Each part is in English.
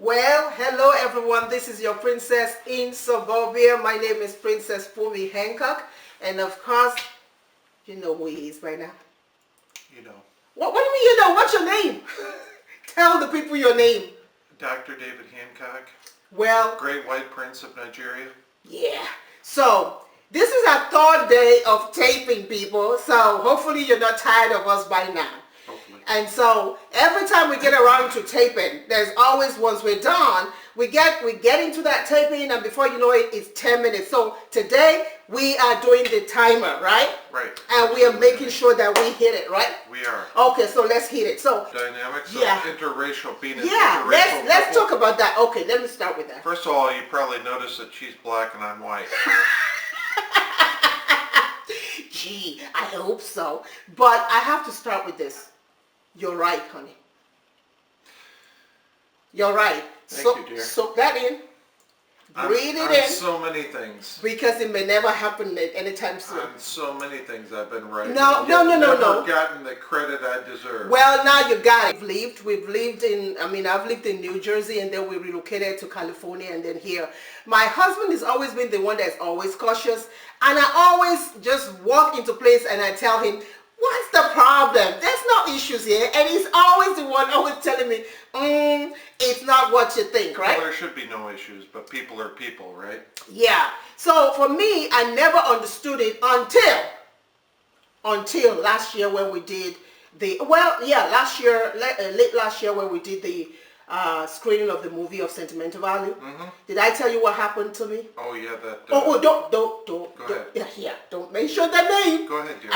Well, hello everyone. This is your princess in suburbia. My name is Princess Pumi Hancock. And of course, you know who he is right now. You know. What do you mean you know? What's your name? Tell the people your name. Dr. David Hancock. Well, Great White Prince of Nigeria. yeah. So, this is our third day of taping, people. So, hopefully you're not tired of us by now. Hopefully. And so every time we get around to taping, there's always, once we're done, we get into that taping, and before you know it, it's 10 minutes. So today we are doing the timer, right? Right. And we are making sure that we hit it, right? We are. Okay, so let's hit it. So Dynamics yeah. of interracial, being an yeah, interracial let's couple. talk about that. Okay, let me start with that. First of all, you probably noticed that she's black and I'm white. Gee, I hope so. But I have to start with this. You're right, honey. You're right. Thank you, dear. Soak that in. Breathe it in. So many things. Because it may never happen anytime soon. On so many things I've been right. No. Never gotten the credit I deserve. Well, now you got it. We've lived in, I've lived in New Jersey, and then we relocated to California, and then here. My husband has always been the one that's always cautious, and I always just walk into place and I tell him, what's the problem? There's no issues here. And he's always the one always telling me, it's not what you think, right? Well, there should be no issues, but people are people, right? Yeah. So for me, I never understood it until last year when we did late last year when we did the screening of the movie of Sentimental Value. Mm-hmm. Did I tell you what happened to me? Oh yeah, that. Don't. Go ahead. Yeah, don't mention the name. Go ahead, dear.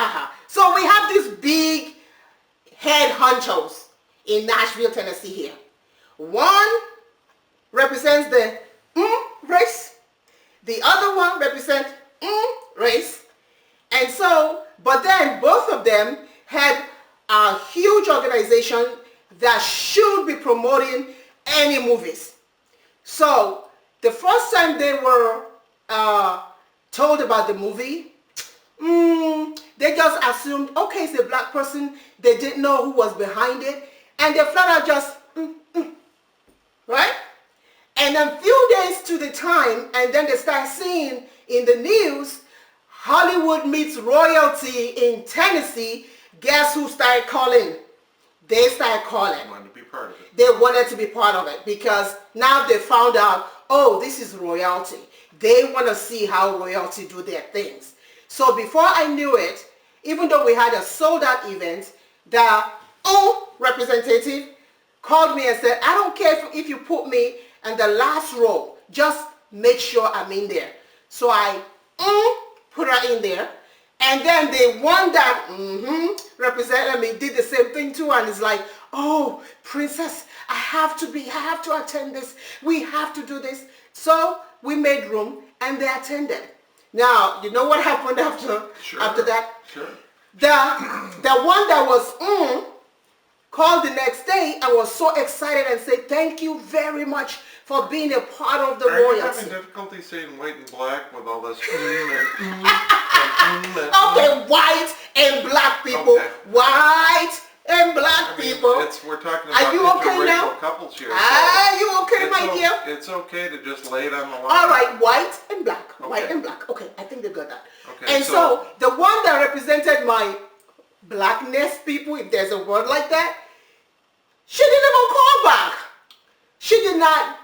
So we have these big head honchos in Nashville, Tennessee here. One represents the race. The other one represents race. And so, but then both of them had a huge organization that should be promoting any movies. So the first time they were told about the movie, they just assumed, okay, it's a black person. They didn't know who was behind it. And they flat out just, right? And then few days to the time, and then they start seeing in the news, Hollywood meets royalty in Tennessee. Guess who started calling? They started calling. They wanted to be part of it. They wanted to be part of it because now they found out, oh, this is royalty. They want to see how royalty do their things. So before I knew it, even though we had a sold out event, the representative called me and said, I don't care if you put me in the last row, just make sure I'm in there. So I put her in there, and then the one that represented me did the same thing too, and it's like, oh, princess, I have to attend this. We have to do this. So we made room, and they attended. Now, you know what happened after that? Sure. The one that was called the next day and was so excited and said, thank you very much for being a part of the royalty. Are you having difficulty saying white and black with all this Okay, white and black people. Okay. White and black people. We're talking about interracial couples here. Are you okay, my dear? It's okay to just lay it on the line. All right, white and black. Okay. White and black. Okay, I think they got that. Okay, and so the one that represented my blackness people, if there's a word like that, she didn't even call back. She did not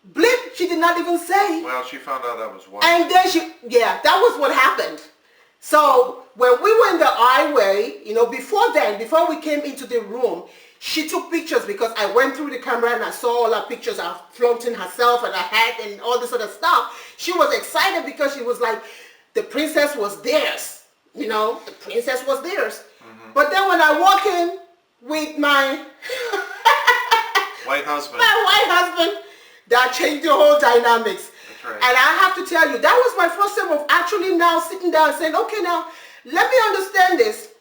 blip. She did not even say. Well, she found out I was white. And then that was what happened. So when we were in the highway, before we came into the room, she took pictures because I went through the camera and I saw all her pictures of flaunting herself and her hat and all this other stuff. She was excited because she was like, the princess was theirs. The princess was theirs. Mm-hmm. But then when I walk in with my white husband, that changed the whole dynamics. That's right. And I have to tell you, that was my first time of actually now sitting down and saying, okay, now let me understand this.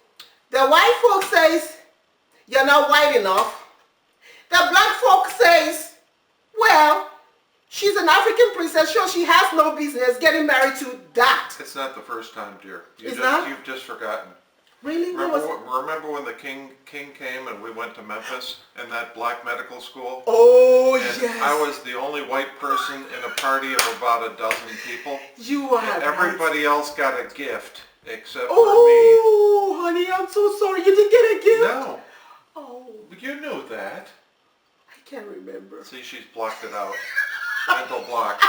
The white folk says, you're not white enough. The black folk says, well, she's an African princess, sure, she has no business getting married to that. It's not the first time, dear. It's not? You've just forgotten. Really? Remember when the king came and we went to Memphis and that black medical school? Oh, and yes. I was the only white person in a party of about a dozen people. You are and everybody else got a gift except for me. Oh, honey, I'm so sorry. You didn't get a gift? No. Oh. You knew that. I can't remember. See, she's blocked it out. Mental block.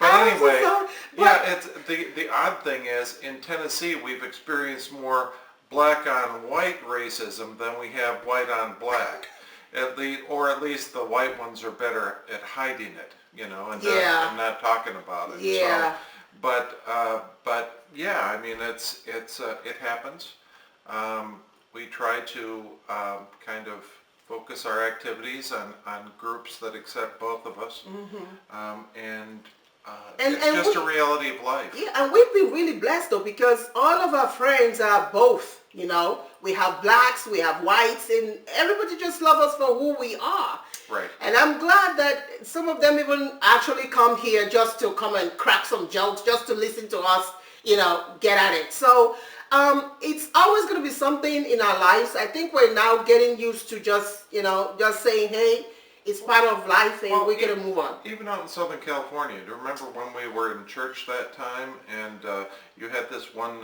But I'm anyway, so sorry, yeah, it's the odd thing is in Tennessee we've experienced more black on white racism than we have white on black. Or at least the white ones are better at hiding it, you know, and not talking about it. Yeah. So, but yeah, I mean it happens. We try to kind of focus our activities on groups that accept both of us, and it's just a reality of life. Yeah, and we've been really blessed though, because all of our friends are both, you know. We have blacks, we have whites, and everybody just loves us for who we are. Right. And I'm glad that some of them even actually come here just to come and crack some jokes, just to listen to us, you know, get at it. So it's always going to be something in our lives. I think we're now getting used to just, you know, just saying, hey, it's part of life, and we're going to move on. Even out in Southern California, do you remember when we were in church that time and you had this one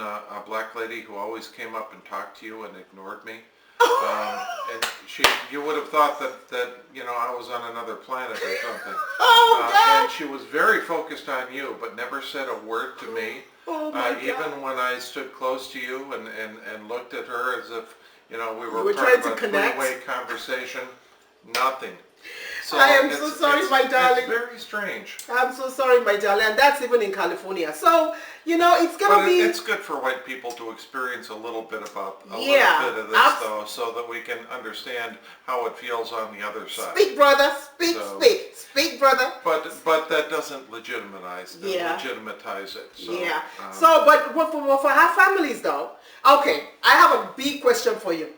black lady who always came up and talked to you and ignored me? And you would have thought that you know, I was on another planet or something. Oh, God. And she was very focused on you, but never said a word to me. Oh, my God. Even when I stood close to you and looked at her as if, you know, we were trying part to of a connect? three-way conversation, nothing. So I am so sorry, my darling. It's very strange. I'm so sorry, my darling. And that's even in California. So, you know, it's going to be... It's good for white people to experience a little bit of this, though, so that we can understand how it feels on the other side. Speak, brother. Speak, brother. But that doesn't legitimize it. So, yeah. So, but for our families, though, okay, I have a big question for you.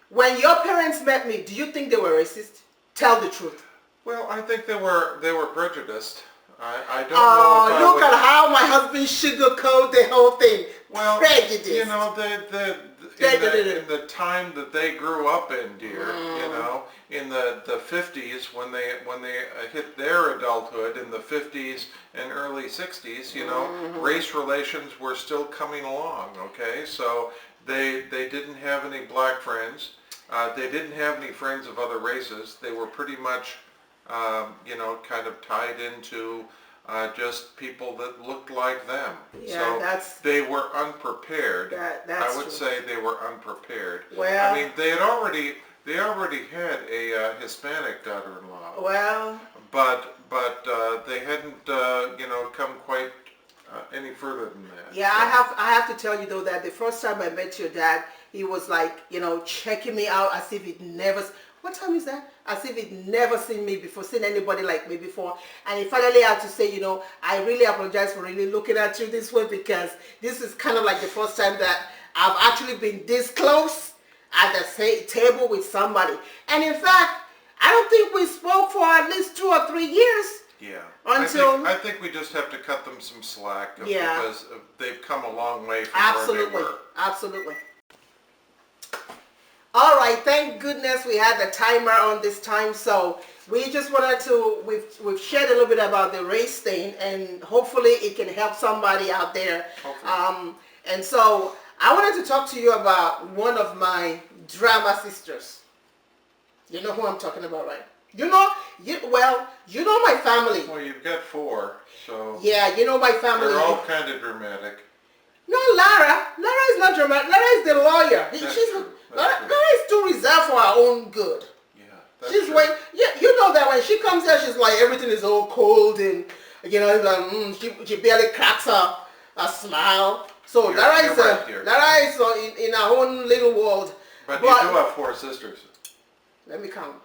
When your parents met me, do you think they were racist? Tell the truth. Well, I think they were prejudiced. I don't know. Oh, look at how my husband sugarcoat the whole thing. Well, prejudice. You know, in the time that they grew up in, dear, you know, in the 50s when they hit their adulthood, in the 50s and early 60s, you know, race relations were still coming along. Okay, so they didn't have any black friends. They didn't have any friends of other races. They were pretty much, you know, kind of tied into just people that looked like them. Yeah, so they were unprepared. That's I would say they were unprepared. Well, I mean, they already had a Hispanic daughter-in-law. Well, but they hadn't, you know, come quite any further than that. Yeah, so. I have to tell you though that the first time I met your dad, he was like, you know, checking me out as if he'd never. What time is that? As if he'd never seen me before, seen anybody like me before. And he finally had to say, you know, I really apologize for really looking at you this way, because this is kind of like the first time that I've actually been this close at the table with somebody. And in fact, I don't think we spoke for at least 2 or 3 years. Yeah. Until I think we just have to cut them some slack. Yeah. Because they've come a long way from where they were. Absolutely. All right, thank goodness we had the timer on this time. So we just wanted to, we've shared a little bit about the race thing, and hopefully it can help somebody out there. And so I wanted to talk to you about one of my drama sisters. You know who I'm talking about, right? You know my family. Well, you've got 4, so... Yeah, you know my family. They're all kind of dramatic. No, Lara is not dramatic. Lara is the lawyer. Lara is too reserved for her own good. Yeah, that's true. You know that when she comes here, she's like, everything is all cold, and, you know, like, she barely cracks a smile. So Lara is in her own little world. But you do have 4 sisters. Let me count.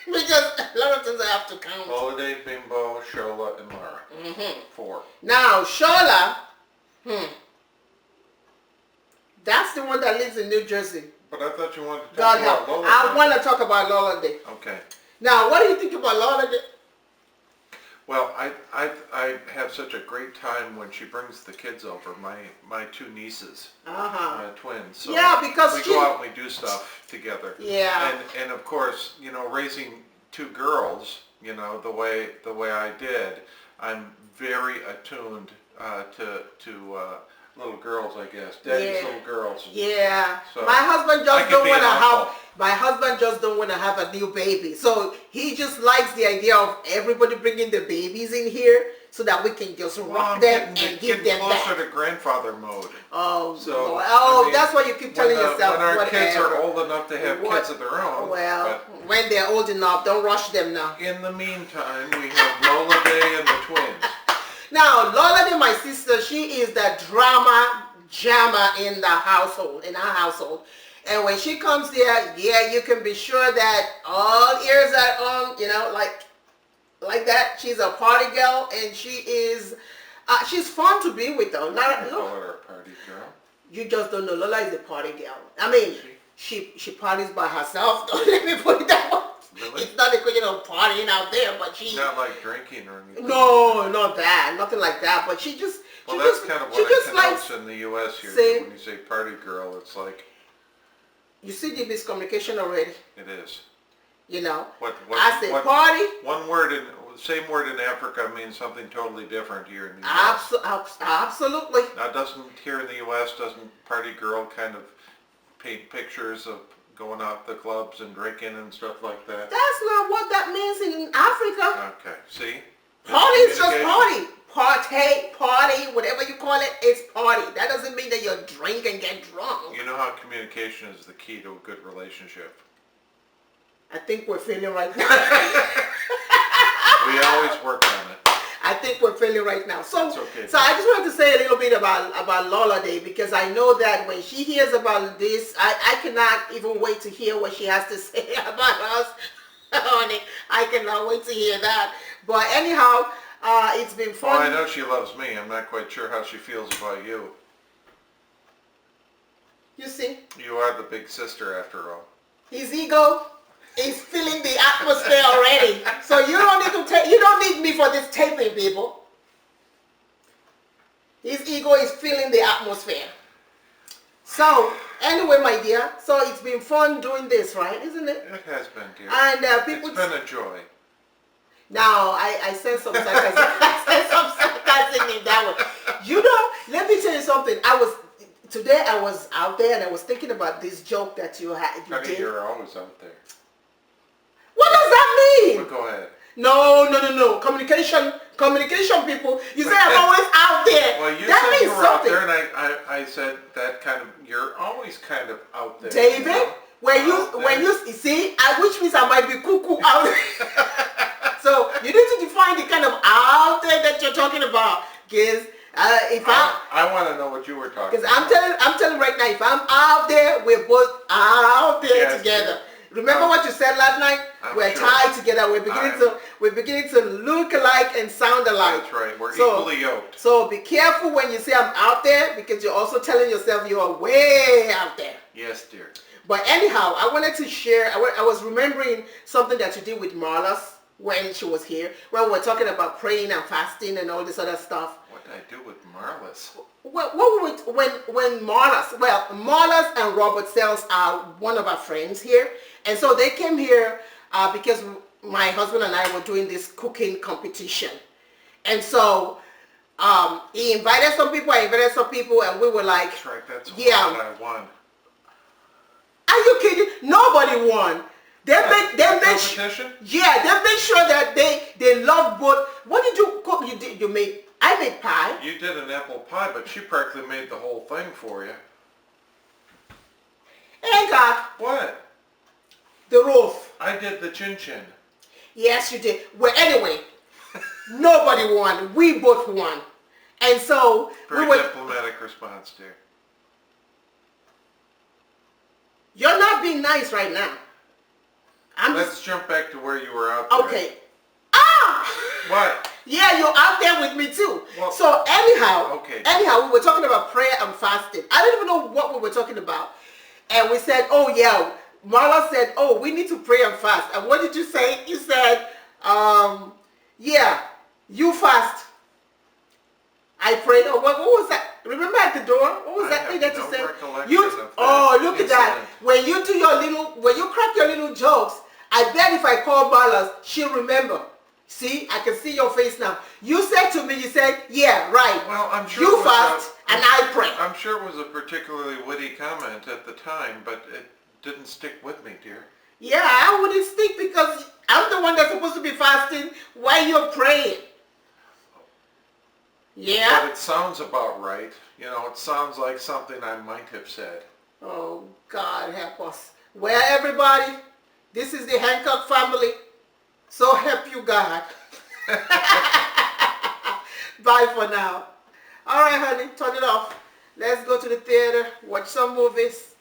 Because a lot of times I have to count. Holiday, Bimbo, Shola, and Lara. 4. Now, Shola, that's the one that lives in New Jersey. But I thought you wanted to God talk help. about Lola. I want to talk about Lola Day. Okay. Now, what do you think about Lola Day? Well, I have such a great time when she brings the kids over, my two nieces, twins. So yeah, because we go out and we do stuff together. Yeah. And of course, you know, raising two girls, you know, the way I did, I'm very attuned to little girls, I guess. Daddy's little girls. Yeah. So my husband I just could don't be want to an have. uncle. My husband just don't want to have a new baby, so he just likes the idea of everybody bringing the babies in here so that we can just rock them and give them closer back. to grandfather mode. Oh, So, Lord. Oh, I mean, that's what you keep telling yourself. When our whatever. kids are old enough to have kids of their own. Well, when they're old enough, don't rush them now. In the meantime, we have Lola Day and the twins. Now, Lola Day, my sister, she is the drama jammer in the household, in our household. And when she comes there, yeah, you can be sure that all ears are on, you know, like that. She's a party girl, and she is, she's fun to be with, though. I call her a party girl. You just don't know. Lola is a party girl. I mean, she parties by herself. Don't let me put it that way. Really? It's not a question of partying out there, but she. Not like drinking or anything. No, not that. Nothing like that. But she just. Well, she that's just, kind of she what just it likes, connotes in the U.S. here. See? When you say party girl, it's like. You see the miscommunication already. It is. You know. What I say party. One word in same word in Africa means something totally different here in the U.S. Absolutely. Now, doesn't here in the U.S. doesn't party girl kind of paint pictures of going out the clubs and drinking and stuff like that? That's not what that means in Africa. Okay, see? Party is just party. Party, whatever you call it, it's party. That doesn't mean that you'll drink and get drunk. You know how communication is the key to a good relationship. I think we're feeling right now. We always work on it. I think we're feeling right now. So, okay. So I just wanted to say a little bit about Lola Day, because I know that when she hears about this, I cannot even wait to hear what she has to say about us. Honey, I cannot wait to hear that. But anyhow, it's been fun. Well, I know she loves me. I'm not quite sure how she feels about you. You see? You are the big sister after all. His ego is feeling the atmosphere already. So you don't need to you don't need me for this taping, people. His ego is feeling the atmosphere. So anyway, my dear, so it's been fun doing this, right? Isn't it? It has been, dear. And people. It's been a joy. Now I sense some sarcasm. I sense some sarcasm in that one. You know, let me tell you something. Today I was out there and I was thinking about this joke that you did. You're always out there. What does that mean? Well, go ahead. No. Communication people. You say I'm always out there. Well, you that said means you were something. out there, and I said that kind of. You're always kind of out there. David, you know? when you see, which means I might be cuckoo out there. So you need to define the kind of out there that you're talking about, because I want to know what you were talking. Because I'm telling right now, if I'm out there, we're both out there Yes, together. dear. Remember what you said last night? We're sure. tied together. We're beginning to look alike and sound alike. That's right. We're equally yoked. So be careful when you say I'm out there, because you're also telling yourself you are way out there. Yes, dear. But anyhow, I wanted to share. I was remembering something that you did with Marla's when she was here, when we were talking about praying and fasting and all this other stuff. What did I do with Marlis? Well, when Marla's and Robert Sells are one of our friends here, and so they came here because my husband and I were doing this cooking competition, and so he invited some people, I invited some people, and we were like, That's right. That's yeah. what I won. Are you kidding? Nobody won. They made competition? Yeah, they made sure that they love both. What did you cook? You made. I made pie. You did an apple pie, but she practically made the whole thing for you. And God, What? the roof. I did the chin chin. Yes, you did. Well, anyway, nobody won. We both won. And so Very diplomatic response, dear. You're not being nice right now. Let's jump back to where you were out there. Okay. What? Yeah, you're out there with me too. Well, so anyhow, okay. we were talking about prayer and fasting. I don't even know what we were talking about. And we said, oh yeah, Marla said, oh, we need to pray and fast. And what did you say? You said, yeah, You fast. I prayed. Oh, what was that? Remember at the door? What was that thing that you said? Look at that. When you do when you crack your little jokes, I bet if I call Ballas, she'll remember. See, I can see your face now. You said to me, you said, yeah, right. Well, I'm sure you fast and I pray. I'm sure it was a particularly witty comment at the time, but it didn't stick with me, dear. Yeah, I wouldn't stick because I'm the one that's supposed to be fasting while you're praying. Yeah? But it sounds about right. You know, it sounds like something I might have said. Oh, God help us. Well, everybody, this is the Hancock family. So help you, God. Bye for now. All right, honey, turn it off. Let's go to the theater, watch some movies.